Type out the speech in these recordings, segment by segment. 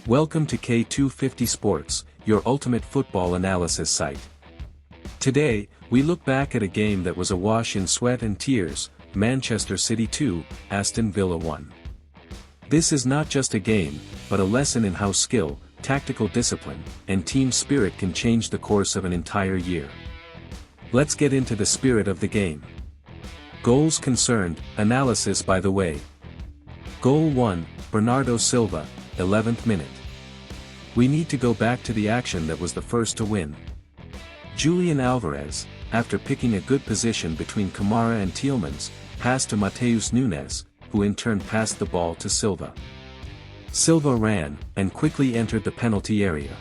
Welcome to K250 Sports, your ultimate football analysis site. Today, we look back at a game that was awash in sweat and tears, Manchester City 2, Aston Villa 1. This is not just a game, but a lesson in how skill, tactical discipline, and team spirit can change the course of an entire year. Let's get into the spirit of the game. Goals concerned, analysis by the way. Goal 1, Bernardo Silva, 11th minute. We need to go back to the action that was the first to win. Julian Alvarez, after picking a good position between Kamara and Tielemans, passed to Matheus Nunes, who in turn passed the ball to Silva. Silva ran, and quickly entered the penalty area.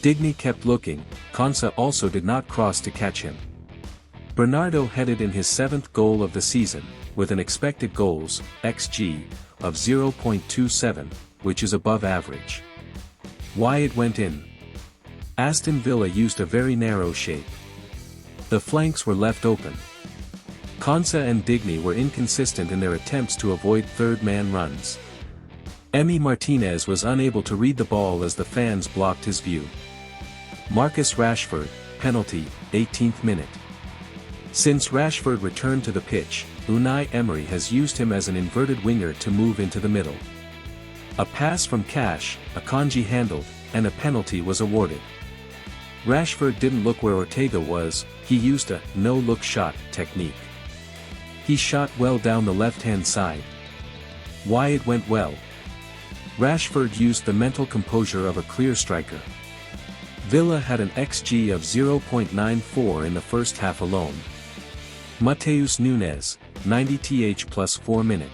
Digne kept looking, Konsa also did not cross to catch him. Bernardo headed in his 7th goal of the season, with an expected goals, XG, of 0.27, which is above average. Why it went in? Aston Villa used a very narrow shape. The flanks were left open. Konsa and Digne were inconsistent in their attempts to avoid third-man runs. Emi Martinez was unable to read the ball as the fans blocked his view. Marcus Rashford, penalty, 18th minute. Since Rashford returned to the pitch, Unai Emery has used him as an inverted winger to move into the middle. A pass from Cash, Akanji handled, and a penalty was awarded. Rashford didn't look where Ortega was, he used a no-look shot technique. He shot well down the left-hand side. Why it went well? Rashford used the mental composure of a clear striker. Villa had an XG of 0.94 in the first half alone. Matheus Nunes, 90th plus 4 minute.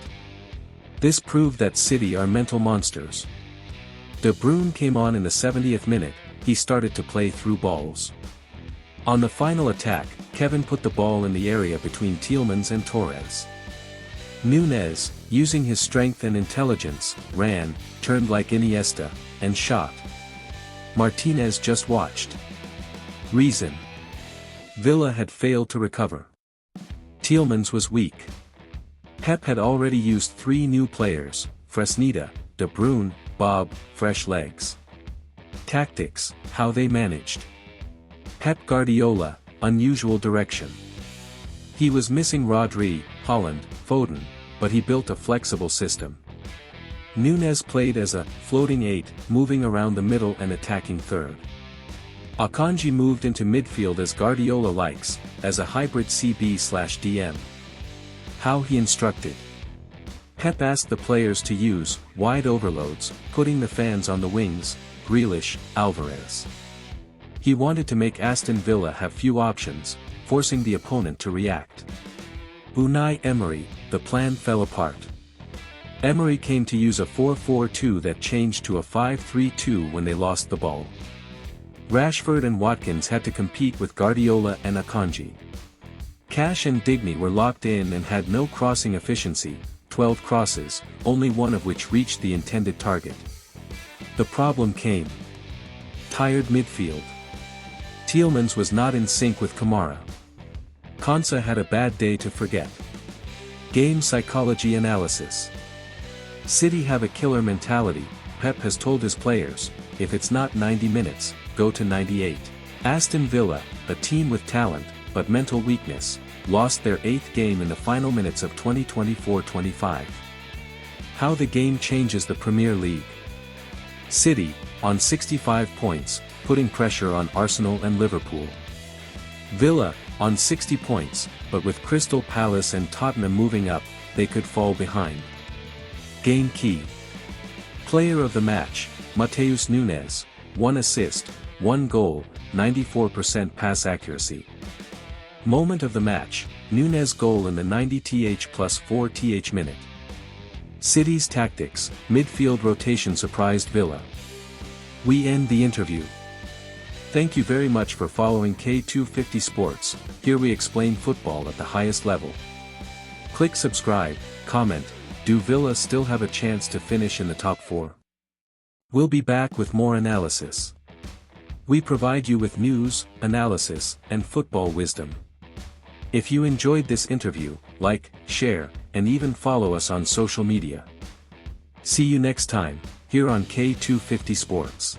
This proved that City are mental monsters. De Bruyne came on in the 70th minute, he started to play through balls. On the final attack, Kevin put the ball in the area between Tielemans and Torres. Nunes, using his strength and intelligence, ran, turned like Iniesta, and shot. Martinez just watched. Reason: Villa had failed to recover. Tielemans was weak. Pep had already used 3 new players, Fresneda, De Bruyne, Bob, fresh legs. Tactics, how they managed. Pep Guardiola, unusual direction. He was missing Rodri, Holland, Foden, but he built a flexible system. Nunes played as a floating 8, moving around the middle and attacking third. Akanji moved into midfield as Guardiola likes, as a hybrid CB/DM. How he instructed. Pep asked the players to use wide overloads, putting the fans on the wings, Grealish, Alvarez. He wanted to make Aston Villa have few options, forcing the opponent to react. Unai Emery, the plan fell apart. Emery came to use a 4-4-2 that changed to a 5-3-2 when they lost the ball. Rashford and Watkins had to compete with Guardiola and Akanji. Cash and Digne were locked in and had no crossing efficiency, 12 crosses, only one of which reached the intended target. The problem came. Tired midfield. Tielemans was not in sync with Kamara. Konsa had a bad day to forget. Game psychology analysis. City have a killer mentality, Pep has told his players, if it's not 90 minutes, go to 98. Aston Villa, a team with talent, but mental weakness, lost their 8th game in the final minutes of 2024-25. How the game changes the Premier League. City, on 65 points, putting pressure on Arsenal and Liverpool. Villa, on 60 points, but with Crystal Palace and Tottenham moving up, they could fall behind. Game key. Player of the match, Matheus Nunes, 1 assist, 1 goal, 94% pass accuracy. Moment of the match, Nunes' goal in the 90th plus 4th minute. City's tactics, midfield rotation surprised Villa. We end the interview. Thank you very much for following K250 Sports, here we explain football at the highest level. Click subscribe, comment, do Villa still have a chance to finish in the top 4? We'll be back with more analysis. We provide you with news, analysis, and football wisdom. If you enjoyed this interview, like, share, and even follow us on social media. See you next time. here on K250 Sports.